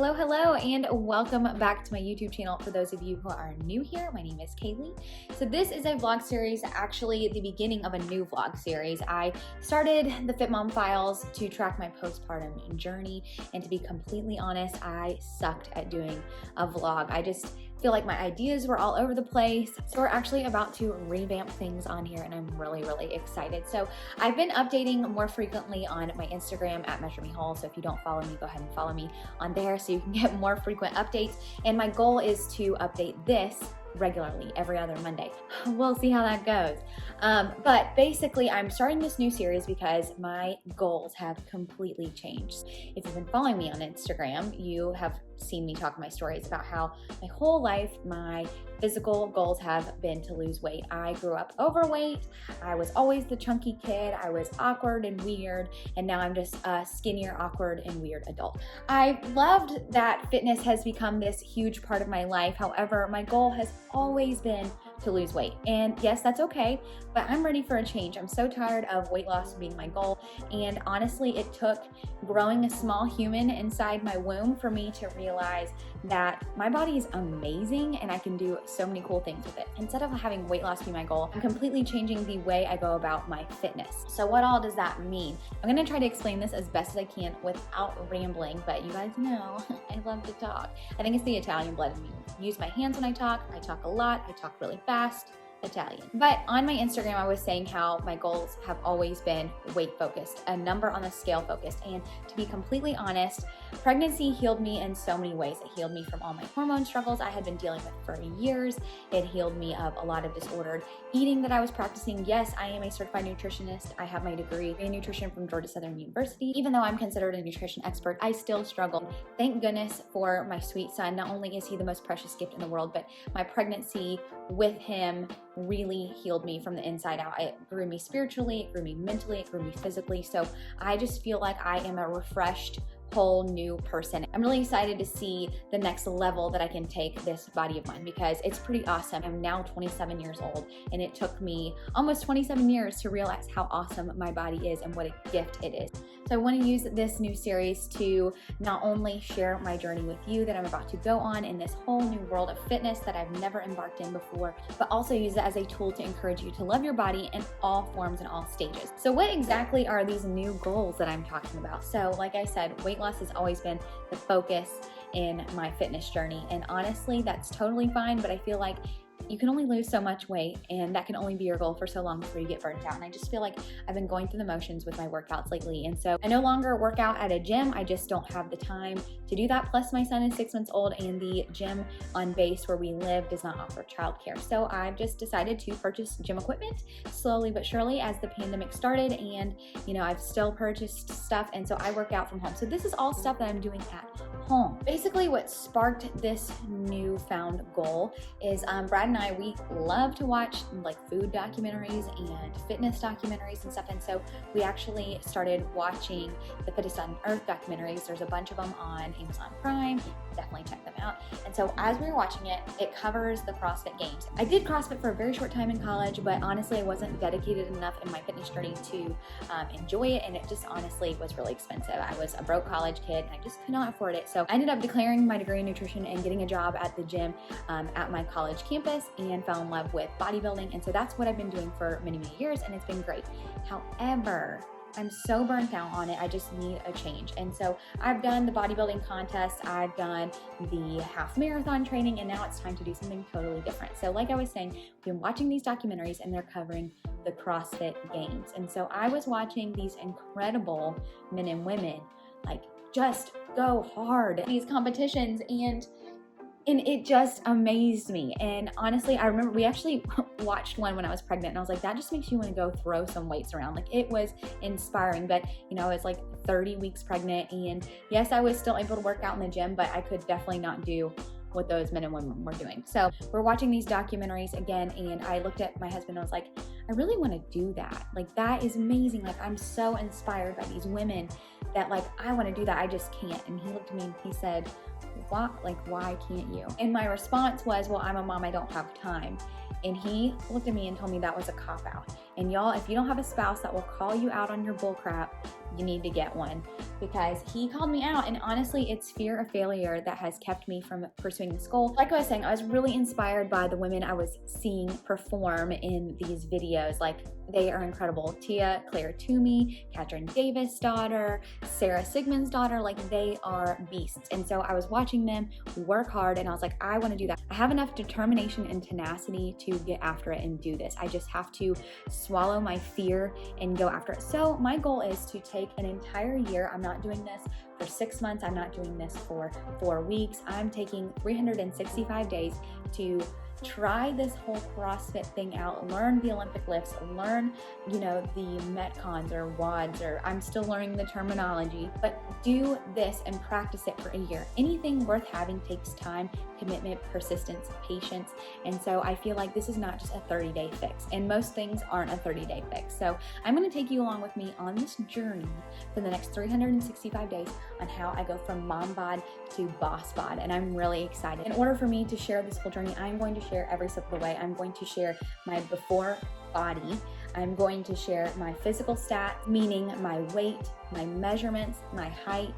Hello, and welcome back to my YouTube channel. For those of you who are new here, my name is Kaylee. So this is a vlog series, actually the beginning of a new vlog series. I started the Fit Mom Files to track my postpartum journey, and to be completely honest, I sucked at doing a vlog. I just feel like my ideas were all over the place. So we're actually about to revamp things on here, and I'm really excited. So I've been updating more frequently on my Instagram at Measure Me Whole. So if you don't follow me, go ahead and follow me on there so you can get more frequent updates. And my goal is to update this regularly every other Monday. We'll see how that goes. But basically, I'm starting this new series because my goals have completely changed. If you've been following me on Instagram, you have seen me talk in my stories about how my whole life, my physical goals have been to lose weight. I grew up overweight. I was always the chunky kid. I was awkward and weird. And now I'm just a skinnier, awkward, and weird adult. I loved that fitness has become this huge part of my life. However, my goal has always been to lose weight. And yes, that's okay, but I'm ready for a change. I'm so tired of weight loss being my goal. And honestly, it took growing a small human inside my womb for me to realize that my body is amazing and I can do so many cool things with it. Instead of having weight loss be my goal, I'm completely changing the way I go about my fitness. So what all does that mean? I'm gonna try to explain this as best as I can without rambling, but you guys know I love to talk. I think it's the Italian blood in me. I use my hands when I talk a lot, I talk really fast. Italian. But on my Instagram, I was saying how my goals have always been weight focused, a number on the scale focused. And to be completely honest, pregnancy healed me in so many ways. It healed me from all my hormone struggles I had been dealing with for years. It healed me of a lot of disordered eating that I was practicing. Yes, I am a certified nutritionist. I have my degree in nutrition from Georgia Southern University. Even though I'm considered a nutrition expert, I still struggle. Thank goodness for my sweet son. Not only is he the most precious gift in the world, but my pregnancy with him really healed me from the inside out. It grew me spiritually, it grew me mentally, it grew me physically. So I just feel like I am a refreshed, whole new person. I'm really excited to see the next level that I can take this body of mine because it's pretty awesome. I'm now 27 years old, and it took me almost 27 years to realize how awesome my body is and what a gift it is. So I want to use this new series to not only share my journey with you that I'm about to go on in this whole new world of fitness that I've never embarked in before, but also use it as a tool to encourage you to love your body in all forms and all stages. So what exactly are these new goals that I'm talking about? So like I said, weight loss has always been the focus in my fitness journey. And honestly, that's totally fine, but I feel like you can only lose so much weight, and that can only be your goal for so long before you get burnt out. And I just feel like I've been going through the motions with my workouts lately. And so I no longer work out at a gym. I just don't have the time to do that. Plus my son is 6 months old, and the gym on base where we live does not offer childcare. So I've just decided to purchase gym equipment slowly but surely as the pandemic started. And I've still purchased stuff. And so I work out from home. So this is all stuff that I'm doing at home. Basically what sparked this newfound goal is Brad and I, we love to watch like food documentaries and fitness documentaries and stuff. And so we actually started watching the Fittest on Earth documentaries. There's a bunch of them on Amazon Prime. Definitely check them out. And so as we were watching it, it covers the CrossFit Games. I did CrossFit for a very short time in college, but honestly, I wasn't dedicated enough in my fitness journey to enjoy it. And it just honestly was really expensive. I was a broke college kid and I just could not afford it. So I ended up declaring my degree in nutrition and getting a job at the gym at my college campus, and fell in love with bodybuilding. And so that's what I've been doing for many years, and it's been great. However, I'm so burnt out on it, I just need a change. And so I've done the bodybuilding contest, I've done the half marathon training, and now it's time to do something totally different. So like I was saying, we've been watching these documentaries and they're covering the CrossFit Games. And so I was watching these incredible men and women like just go hard at these competitions, and it just amazed me. And honestly, I remember we actually watched one when I was pregnant, and I was like, that just makes you want to go throw some weights around. Like, it was inspiring. But I was like 30 weeks pregnant, and yes, I was still able to work out in the gym, but I could definitely not do what those men and women were doing. So we're watching these documentaries again, and I looked at my husband and I was like, I really want to do that. Like, that is amazing. Like, I'm so inspired by these women that like, I want to do that. I just can't. And he looked at me and he said, why can't you? And my response was, well, I'm a mom, I don't have time. And he looked at me and told me that was a cop-out. And y'all, if you don't have a spouse that will call you out on your bull crap, you need to get one, because he called me out, and honestly, it's fear of failure that has kept me from pursuing this goal. Like I was saying, I was really inspired by the women I was seeing perform in these videos. Like, they are incredible. Tia Claire Toomey, Katrin Davis' daughter, Sarah Sigmund's daughter, like they are beasts. And so I was watching them work hard, and I was like, I want to do that. I have enough determination and tenacity to get after it and do this. I just have to swallow my fear and go after it. So my goal is to take an entire year. I'm not doing this for 6 months. I'm not doing this for 4 weeks. I'm taking 365 days to try this whole CrossFit thing out, learn the Olympic lifts, learn, the Metcons or WODs, or I'm still learning the terminology, but do this and practice it for a year. Anything worth having takes time, commitment, persistence, patience. And so I feel like this is not just a 30-day fix, and most things aren't a 30-day fix. So I'm going to take you along with me on this journey for the next 365 days on how I go from mom bod to boss bod, and I'm really excited. In order for me to share this whole journey, I'm going to share every step of the way. I'm going to share my before body. I'm going to share my physical stats, meaning my weight, my measurements, my height,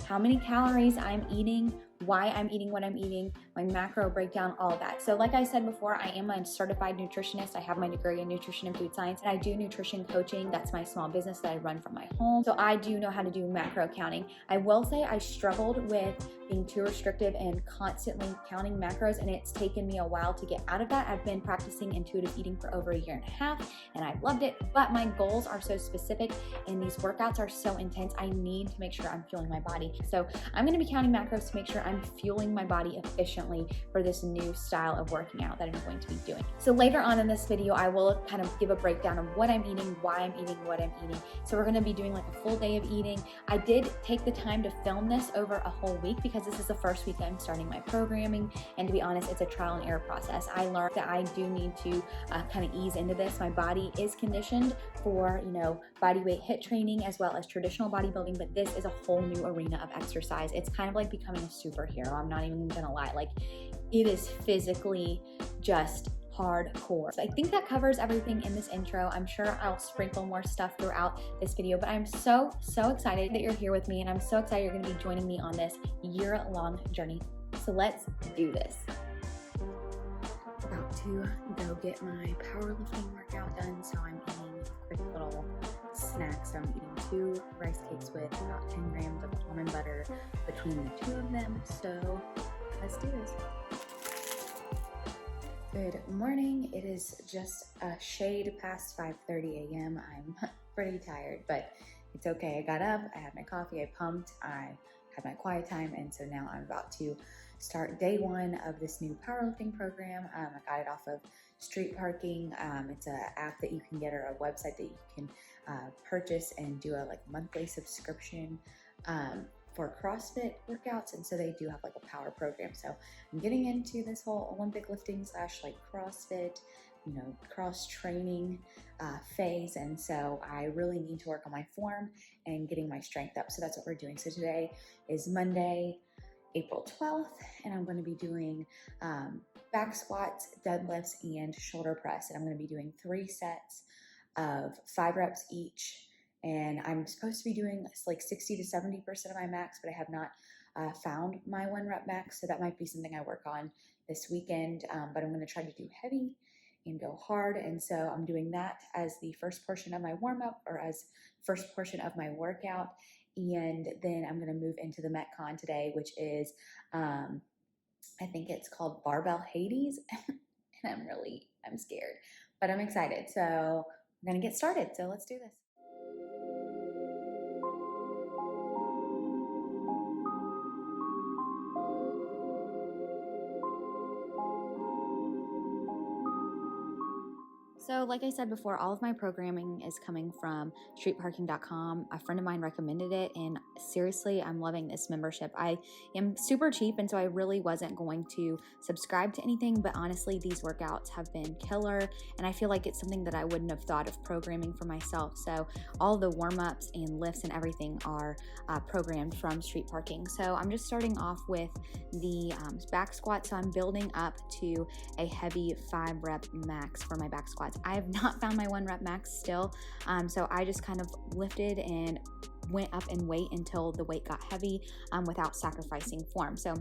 how many calories I'm eating, why I'm eating what I'm eating, my macro breakdown, all of that. So like I said before, I am a certified nutritionist. I have my degree in nutrition and food science, and I do nutrition coaching. That's my small business that I run from my home. So I do know how to do macro counting. I will say I struggled with being too restrictive and constantly counting macros, and it's taken me a while to get out of that. I've been practicing intuitive eating for over 1.5 years, and I've loved it, but my goals are so specific and these workouts are so intense. I need to make sure I'm fueling my body. So I'm gonna be counting macros to make sure I'm fueling my body efficiently for this new style of working out that I'm going to be doing. So later on in this video, I will kind of give a breakdown of what I'm eating, why I'm eating, what I'm eating. So we're gonna be doing like a full day of eating. I did take the time to film this over a whole week because this is the first week I'm starting my programming, and to be honest, it's a trial and error process. I learned that I do need to kind of ease into this. My body is conditioned for, body weight HIIT training as well as traditional bodybuilding, but this is a whole new arena of exercise. It's kind of like becoming a superhero. I'm not even gonna lie. Like, it is physically just hardcore. So I think that covers everything in this intro. I'm sure I'll sprinkle more stuff throughout this video, but I'm so excited that you're here with me, and I'm so excited you're gonna be joining me on this year-long journey. So let's do this. About to go get my powerlifting workout done, so I'm eating a quick little snack. So I'm eating 2 rice cakes with about 10 grams of almond butter between the 2 of them. So let's do this. Good morning. It is just a shade past 5:30 a.m. I'm pretty tired, but it's okay. I got up, I had my coffee, I pumped, I had my quiet time, and so now I'm about to start day 1 of this new powerlifting program. I got it off of Street Parking. It's an app that you can get, or a website that you can purchase and do a monthly subscription for CrossFit workouts, and so they do have a power program. So I'm getting into this whole Olympic lifting / CrossFit, cross training phase, and so I really need to work on my form and getting my strength up. So that's what we're doing. So today is Monday, April 12th, and I'm going to be doing back squats, deadlifts, and shoulder press, and I'm going to be doing 3 sets of 5 reps each. And I'm supposed to be doing 60 to 70% of my max, but I have not found my 1 rep max. So that might be something I work on this weekend. But I'm going to try to do heavy and go hard. And so I'm doing that as the first portion of my warm up, or as first portion of my workout. And then I'm going to move into the Metcon today, which is, I think it's called Barbell Hades. And I'm scared, but I'm excited. So I'm going to get started. So let's do this. So like I said before, all of my programming is coming from streetparking.com. A friend of mine recommended it, and seriously, I'm loving this membership. I am super cheap, and so I really wasn't going to subscribe to anything, but honestly, these workouts have been killer, and I feel like it's something that I wouldn't have thought of programming for myself. So all the warm-ups and lifts and everything are programmed from Street Parking. So I'm just starting off with the back squat. So I'm building up to a heavy 5 rep max for my back squats. I have not found my 1 rep max still, so I just kind of lifted and went up in weight until the weight got heavy without sacrificing form. So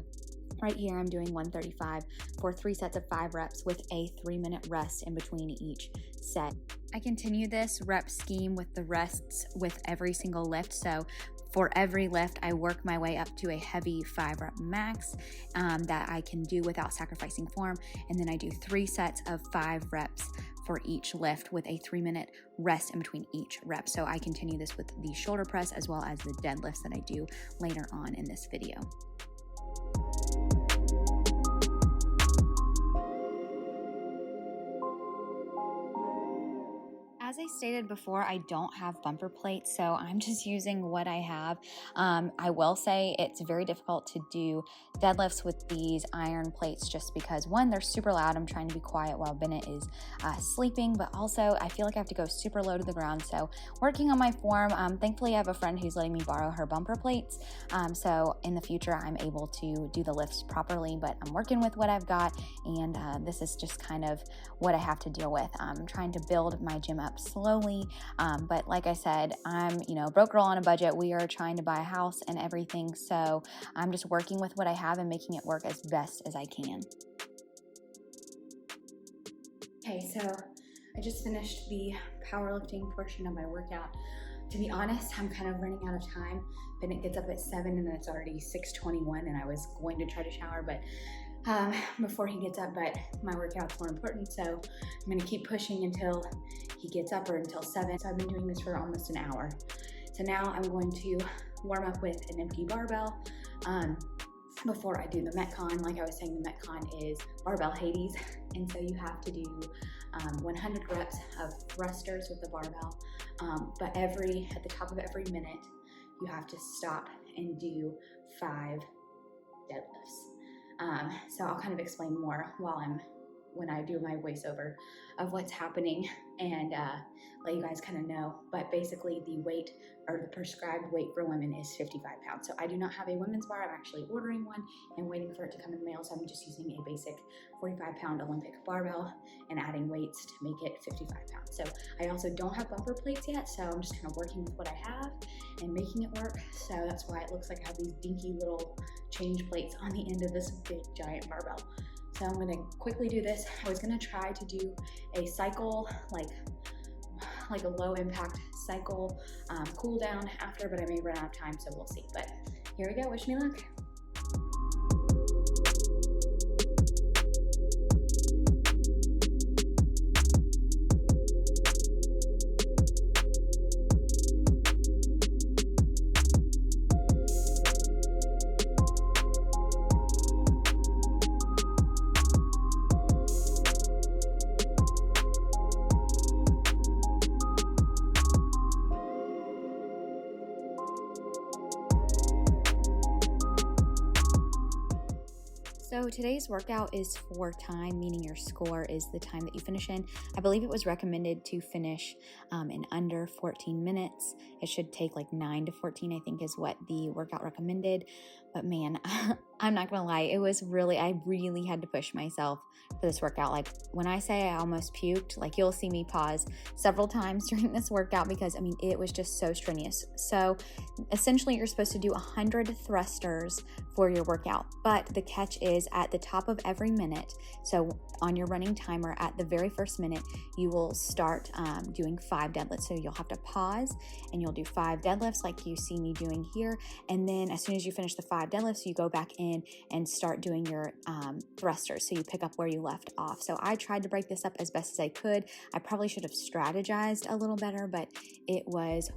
right here, I'm doing 135 for 3 sets of 5 reps with a 3-minute rest in between each set. I continue this rep scheme with the rests with every single lift. So for every lift, I work my way up to a heavy 5-rep max that I can do without sacrificing form. And then I do 3 sets of 5 reps for each lift with a 3-minute rest in between each rep. So I continue this with the shoulder press as well as the deadlifts that I do later on in this video. As I stated before, I don't have bumper plates, so I'm just using what I have. I will say it's very difficult to do deadlifts with these iron plates just because, one, they're super loud. I'm trying to be quiet while Bennett is sleeping, but also I feel like I have to go super low to the ground. So working on my form, thankfully I have a friend who's letting me borrow her bumper plates. So in the future, I'm able to do the lifts properly, but I'm working with what I've got, and this is just kind of what I have to deal with. I'm trying to build my gym up slowly, but like I said, I'm broke girl on a budget. We are trying to buy a house and everything, so I'm just working with what I have and making it work as best as I can. Okay, so I just finished the powerlifting portion of my workout. To be honest, I'm kind of running out of time. Bennett gets up at 7 and then it's already 6:21, and I was going to try to shower, but before he gets up, but my workout's more important, so I'm gonna keep pushing until he gets up or until 7. So I've been doing this for almost an hour. So now I'm going to warm up with an empty barbell before I do the Metcon. Like I was saying, the Metcon is barbell Hades, and so you have to do 100 reps of thrusters with the barbell, but at the top of every minute, you have to stop and do 5 deadlifts. So I'll kind of explain more when I do my voiceover of what's happening and let you guys kind of know. But basically the weight, or the prescribed weight for women, is 55 pounds. So I do not have a women's bar. I'm actually ordering one and waiting for it to come in the mail. So I'm just using a basic 45-pound Olympic barbell and adding weights to make it 55 pounds. So I also don't have bumper plates yet. So I'm just kind of working with what I have and making it work. So that's why it looks like I have these dinky little change plates on the end of this big giant barbell. So I'm gonna quickly do this. I was gonna try to do a cycle, like a low impact cycle cool down after, but I may run out of time, so we'll see. But here we go, wish me luck. So today's workout is for time, meaning your score is the time that you finish in. I believe it was recommended to finish in under 14 minutes. It should take like 9 to 14, I think is what the workout recommended. But man, I'm not gonna lie, I really had to push myself for this workout. Like when I say I almost puked, like you'll see me pause several times during this workout because I mean, it was just so strenuous. So essentially you're supposed to do 100 thrusters for your workout, but the catch is at the top of every minute. So on your running timer, at the very first minute, you will start doing 5 deadlifts. So you'll have to pause and you'll do 5 deadlifts like you see me doing here. And then as soon as you finish the 5 deadlifts, you go back in and start doing your thrusters. So you pick up where you left off. So I tried to break this up as best as I could. I probably should have strategized a little better, but it was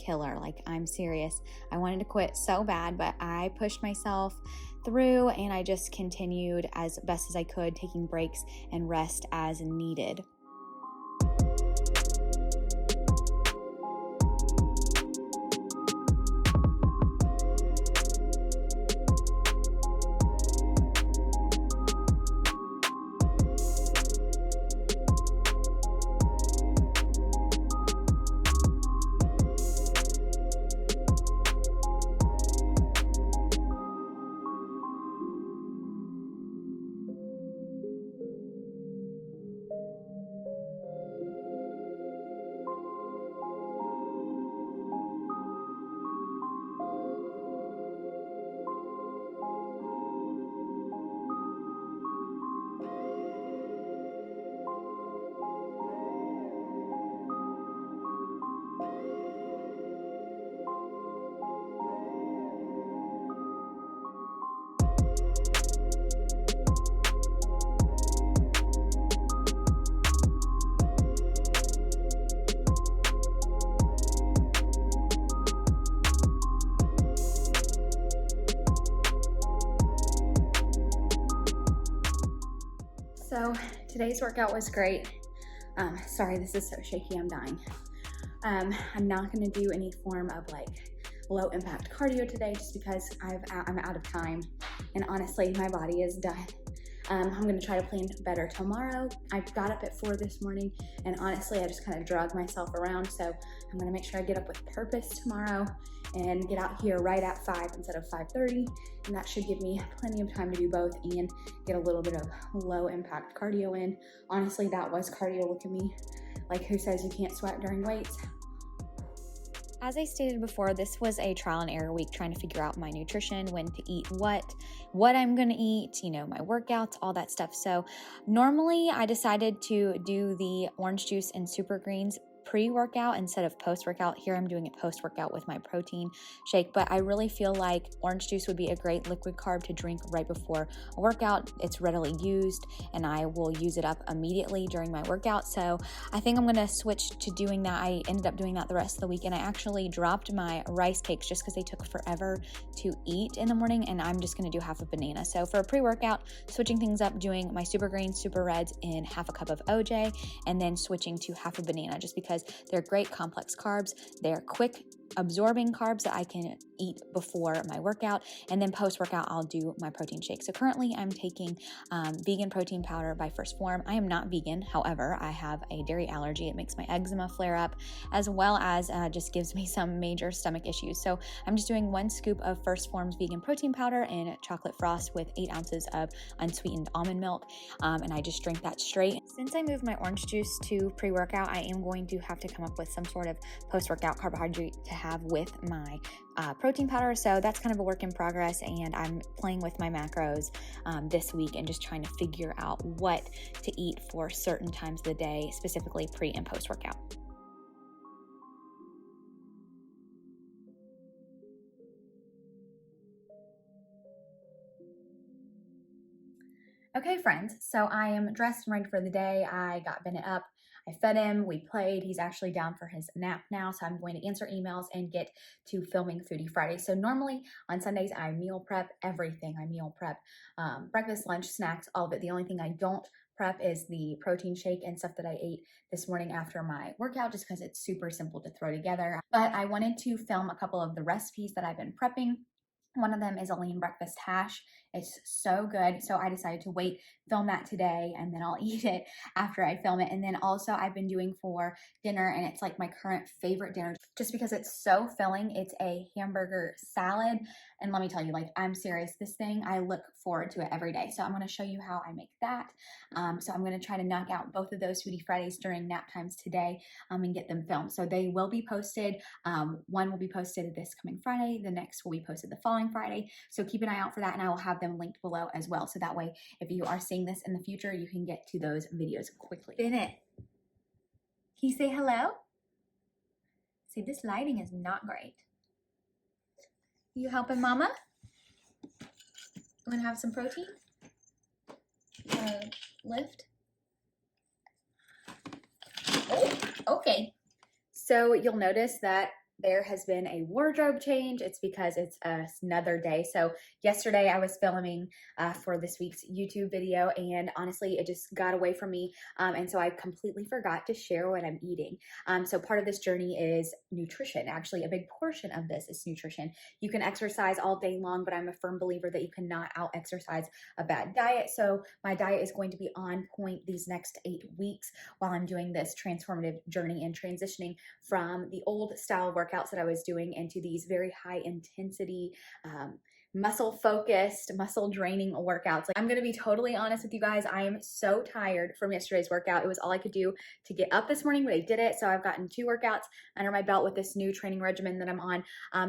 killer. Like, I'm serious. I wanted to quit so bad, but I pushed myself through and I just continued as best as I could, taking breaks and rest as needed. So today's workout was great. Sorry, this is so shaky, I'm dying. I'm not gonna do any form of like low impact cardio today just because I'm out of time, and honestly, my body is done. I'm gonna try to plan better tomorrow. I got up at 4 this morning, and honestly, I just kind of dragged myself around, so I'm gonna make sure I get up with purpose tomorrow and get out here right at 5 instead of 5:30, and that should give me plenty of time to do both and get a little bit of low impact cardio in. Honestly, that was cardio. Look at me. Like, who says you can't sweat during weights? As I stated before, this was a trial and error week trying to figure out my nutrition, when to eat what I'm going to eat, you know, my workouts, all that stuff. So normally I decided to do the orange juice and super greens pre-workout instead of post-workout. Here I'm doing it post-workout with my protein shake, but I really feel like orange juice would be a great liquid carb to drink right before a workout. It's readily used and I will use it up immediately during my workout. So I think I'm gonna switch to doing that. I ended up doing that the rest of the week, and I actually dropped my rice cakes just because they took forever to eat in the morning, and I'm just gonna do half a banana. So for a pre-workout, switching things up, doing my super greens, super reds in half a cup of OJ, and then switching to half a banana just because they're great complex carbs. They're quick absorbing carbs that I can eat before my workout, and then post-workout I'll do my protein shake. So currently I'm taking vegan protein powder by First Form. I am not vegan, however, I have a dairy allergy. It makes my eczema flare up, as well as just gives me some major stomach issues. So I'm just doing 1 scoop of First Form's vegan protein powder in chocolate frost with 8 ounces of unsweetened almond milk, and I just drink that straight. Since I moved my orange juice to pre-workout, I am going to have to come up with some sort of post-workout carbohydrate to have with my protein powder. So that's kind of a work in progress, and I'm playing with my macros this week and just trying to figure out what to eat for certain times of the day, specifically pre and post workout. Okay, friends, so I am dressed and ready for the day. I got Bennett up, I fed him, we played. He's actually down for his nap now, so I'm going to answer emails and get to filming Foodie Friday. So normally on Sundays, I meal prep everything. I meal prep breakfast, lunch, snacks, all of it. The only thing I don't prep is the protein shake and stuff that I ate this morning after my workout, just because it's super simple to throw together. But I wanted to film a couple of the recipes that I've been prepping. One of them is a lean breakfast hash. It's so good. So I decided to film that today, and then I'll eat it after I film it. And then also I've been doing for dinner, and it's like my current favorite dinner just because it's so filling. It's a hamburger salad. And let me tell you, like, I'm serious. This thing, I look forward to it every day. So I'm going to show you how I make that. So I'm going to try to knock out both of those Foodie Fridays during nap times today and get them filmed. So they will be posted. One will be posted this coming Friday. The next will be posted the following Friday. So keep an eye out for that, and I will have them linked below as well. So that way, if you are seeing this in the future, you can get to those videos quickly. Bennett, can you say hello? See, this lighting is not great. You helping mama? Want to have some protein? Lift? Oh, okay. So you'll notice that there has been a wardrobe change. It's because it's another day. So yesterday I was filming for this week's YouTube video, and honestly, it just got away from me. And so I completely forgot to share what I'm eating. So part of this journey is nutrition. Actually, a big portion of this is nutrition. You can exercise all day long, but I'm a firm believer that you cannot out-exercise a bad diet. So my diet is going to be on point these next 8 weeks while I'm doing this transformative journey and transitioning from the old style workouts that I was doing into these very high intensity, muscle focused, muscle draining workouts. Like, I'm going to be totally honest with you guys. I am so tired from yesterday's workout. It was all I could do to get up this morning, but I did it. So I've gotten 2 workouts under my belt with this new training regimen that I'm on.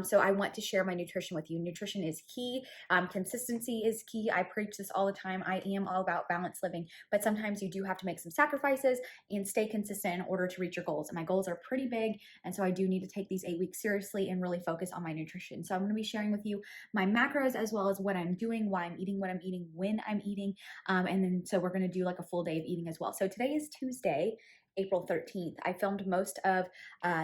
So I want to share my nutrition with you. Nutrition is key. Consistency is key. I preach this all the time. I am all about balanced living, but sometimes you do have to make some sacrifices and stay consistent in order to reach your goals. And my goals are pretty big. And so I do need to take these 8 weeks seriously and really focus on my nutrition. So I'm going to be sharing with you my macros, as well as what I'm doing, why I'm eating what I'm eating, when I'm eating. And then so we're going to do like a full day of eating as well. So today is Tuesday, April 13th. I filmed most of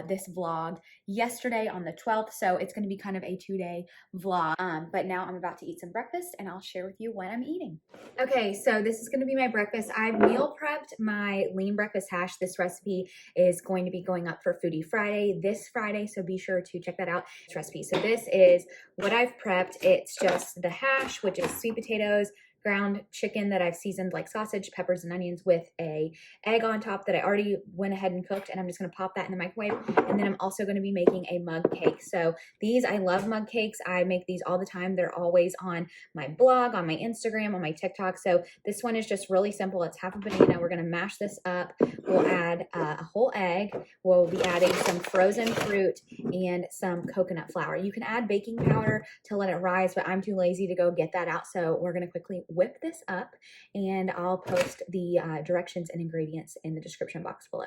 this vlog yesterday on the 12th, so it's going to be kind of a 2-day vlog. But now I'm about to eat some breakfast and I'll share with you what I'm eating. Okay, so this is going to be my breakfast. I've meal prepped my lean breakfast hash. This recipe is going to be going up for Foodie Friday this Friday, so be sure to check that out. This recipe. So this is what I've prepped. It's just the hash, which is sweet potatoes, ground chicken that I've seasoned like sausage, peppers, and onions with a egg on top that I already went ahead and cooked, and I'm just going to pop that in the microwave. And then I'm also going to be making a mug cake. So these, I love mug cakes. I make these all the time. They're always on my blog, on my Instagram, on my TikTok. So this one is just really simple. It's half a banana. We're going to mash this up. We'll add a whole egg. We'll be adding some frozen fruit and some coconut flour. You can add baking powder to let it rise, but I'm too lazy to go get that out. So we're going to quickly whip this up, and I'll post the directions and ingredients in the description box below.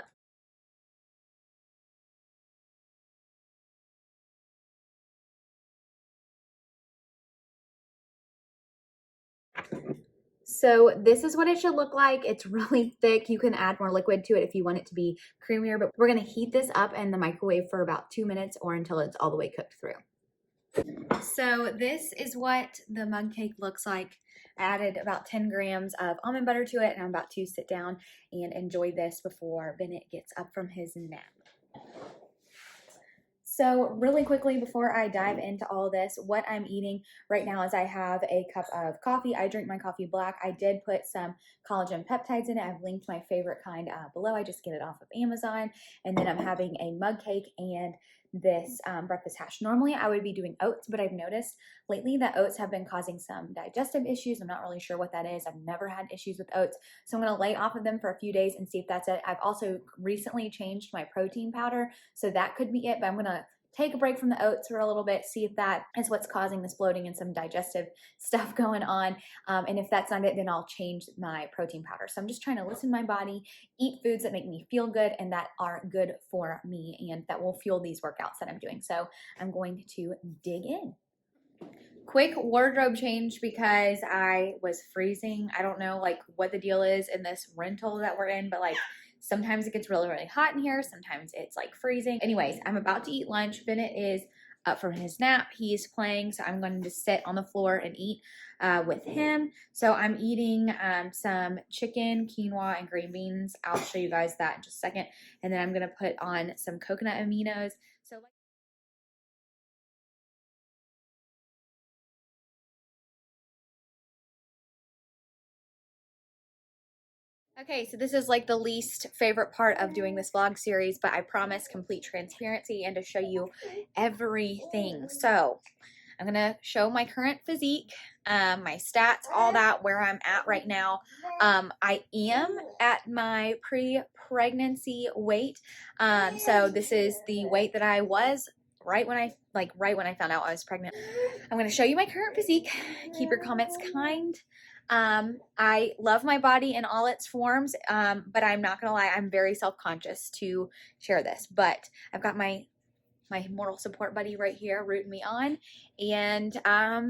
So this is what it should look like. It's really thick. You can add more liquid to it if you want it to be creamier, but we're going to heat this up in the microwave for about 2 minutes or until it's all the way cooked through. So this is what the mug cake looks like. I added about 10 grams of almond butter to it, and I'm about to sit down and enjoy this before Bennett gets up from his nap. So really quickly before I dive into all of this, what I'm eating right now is I have a cup of coffee. I drink my coffee black. I did put some collagen peptides in it. I've linked my favorite kind below. I just get it off of Amazon. And then I'm having a mug cake and this breakfast hash. Normally I would be doing oats, but I've noticed lately that oats have been causing some digestive issues. I'm not really sure what that is. I've never had issues with oats, so I'm going to lay off of them for a few days and see if that's it. I've also recently changed my protein powder, so that could be it, but I'm going to take a break from the oats for a little bit, see if that is what's causing this bloating and some digestive stuff going on. And if that's not it, then I'll change my protein powder. So I'm just trying to listen to my body, eat foods that make me feel good and that are good for me and that will fuel these workouts that I'm doing. So I'm going to dig in. Quick wardrobe change because I was freezing. I don't know like what the deal is in this rental that we're in, but like sometimes it gets really, really hot in here. Sometimes it's like freezing. Anyways, I'm about to eat lunch. Bennett is up from his nap. He's playing, so I'm going to sit on the floor and eat with him. So I'm eating some chicken, quinoa, and green beans. I'll show you guys that in just a second. And then I'm going to put on some coconut aminos. So okay, so this is like the least favorite part of doing this vlog series, but I promise complete transparency and to show you everything. So I'm gonna show my current physique, my stats, all that, where I'm at right now. I am at my pre-pregnancy weight. So this is the weight that I was right when I found out I was pregnant. I'm gonna show you my current physique. Keep your comments kind. I love my body in all its forms, but I'm not gonna lie, I'm very self-conscious to share this. But I've got my moral support buddy right here rooting me on, and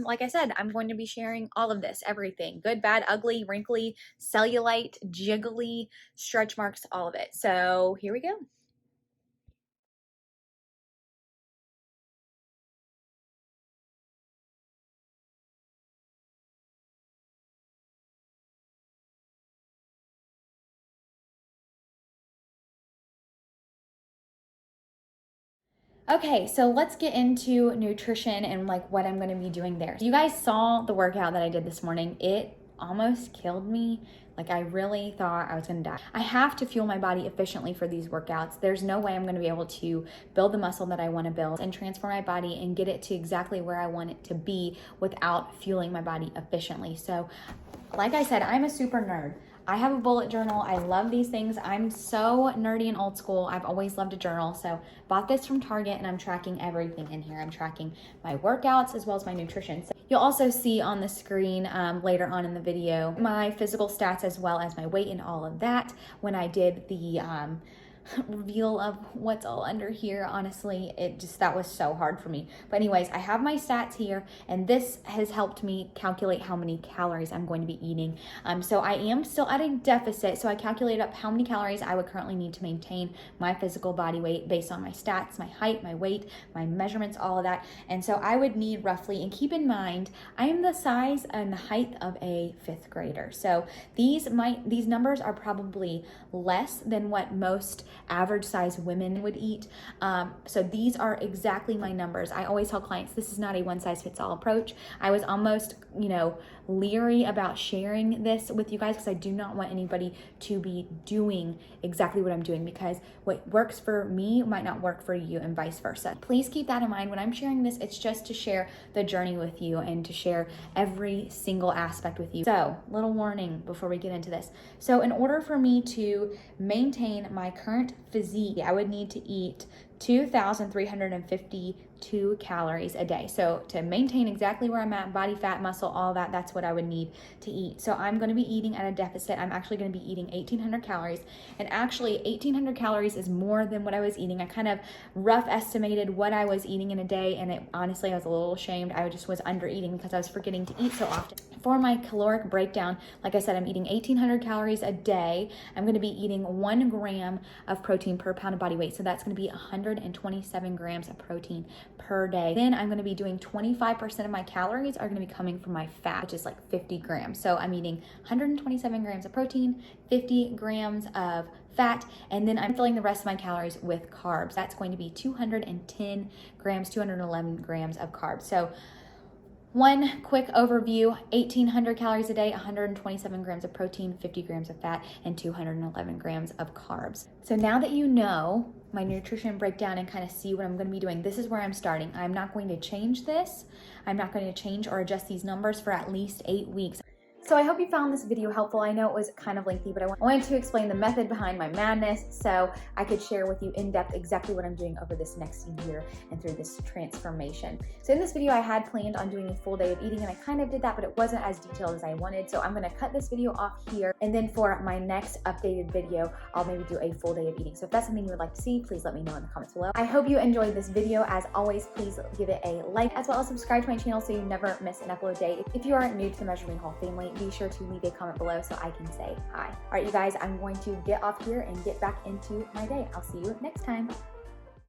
like I said, I'm going to be sharing all of this, everything, good, bad, ugly, wrinkly, cellulite, jiggly, stretch marks, all of it. So here we go. Okay, so let's get into nutrition and like what I'm going to be doing there. You guys saw the workout that I did this morning. It almost killed me. Like I really thought I was going to die. I have to fuel my body efficiently for these workouts. There's no way I'm going to be able to build the muscle that I want to build and transform my body and get it to exactly where I want it to be without fueling my body efficiently. So like I said, I'm a super nerd. I have a bullet journal. I love these things. I'm so nerdy and old school. I've always loved a journal. So bought this from Target and I'm tracking everything in here. I'm tracking my workouts as well as my nutrition. So you'll also see on the screen later on in the video my physical stats as well as my weight and all of that when I did the reveal of what's all under here. Honestly, that was so hard for me. But anyways, I have my stats here, and this has helped me calculate how many calories I'm going to be eating. So I am still at a deficit. So I calculated up how many calories I would currently need to maintain my physical body weight based on my stats, my height, my weight, my measurements, all of that. And so I would need roughly, and keep in mind, I am the size and the height of a 5th grader. So these numbers are probably less than what most average size women would eat. So these are exactly my numbers. I always tell clients, this is not a one size fits all approach. I was almost, leery about sharing this with you guys because I do not want anybody to be doing exactly what I'm doing, because what works for me might not work for you and vice versa. Please keep that in mind when I'm sharing this. It's just to share the journey with you and to share every single aspect with you. So, little warning before we get into this. So in order for me to maintain my current physique, I would need to eat 2,352 calories a day. So to maintain exactly where I'm at, body fat, muscle, all that, that's what I would need to eat. So I'm going to be eating at a deficit. I'm actually going to be eating 1,800 calories. And actually 1,800 calories is more than what I was eating. I kind of rough estimated what I was eating in a day, and honestly, I was a little ashamed. I just was under eating because I was forgetting to eat so often. For my caloric breakdown, like I said, I'm eating 1,800 calories a day. I'm going to be eating 1 gram of protein per pound of body weight. So that's going to be 127 grams of protein per day. Then I'm going to be doing 25% of my calories are going to be coming from my fat, which is like 50 grams. So I'm eating 127 grams of protein, 50 grams of fat, and then I'm filling the rest of my calories with carbs. That's going to be 210 grams, 211 grams of carbs. So one quick overview: 1,800 calories a day, 127 grams of protein, 50 grams of fat, and 211 grams of carbs. So now that you know my nutrition breakdown and kind of see what I'm going to be doing, this is where I'm starting. I'm not going to change this. I'm not going to change or adjust these numbers for at least 8 weeks. So I hope you found this video helpful. I know it was kind of lengthy, but I wanted to explain the method behind my madness so I could share with you in depth exactly what I'm doing over this next year and through this transformation. So in this video, I had planned on doing a full day of eating, and I kind of did that, but it wasn't as detailed as I wanted. So I'm going to cut this video off here, and then for my next updated video, I'll maybe do a full day of eating. So if that's something you would like to see, please let me know in the comments below. I hope you enjoyed this video. As always, please give it a like, as well as subscribe to my channel so you never miss an upload day. If you are new to the Measuring Hall family, be sure to leave a comment below so I can say hi. All right, you guys, I'm going to get off here and get back into my day. I'll see you next time.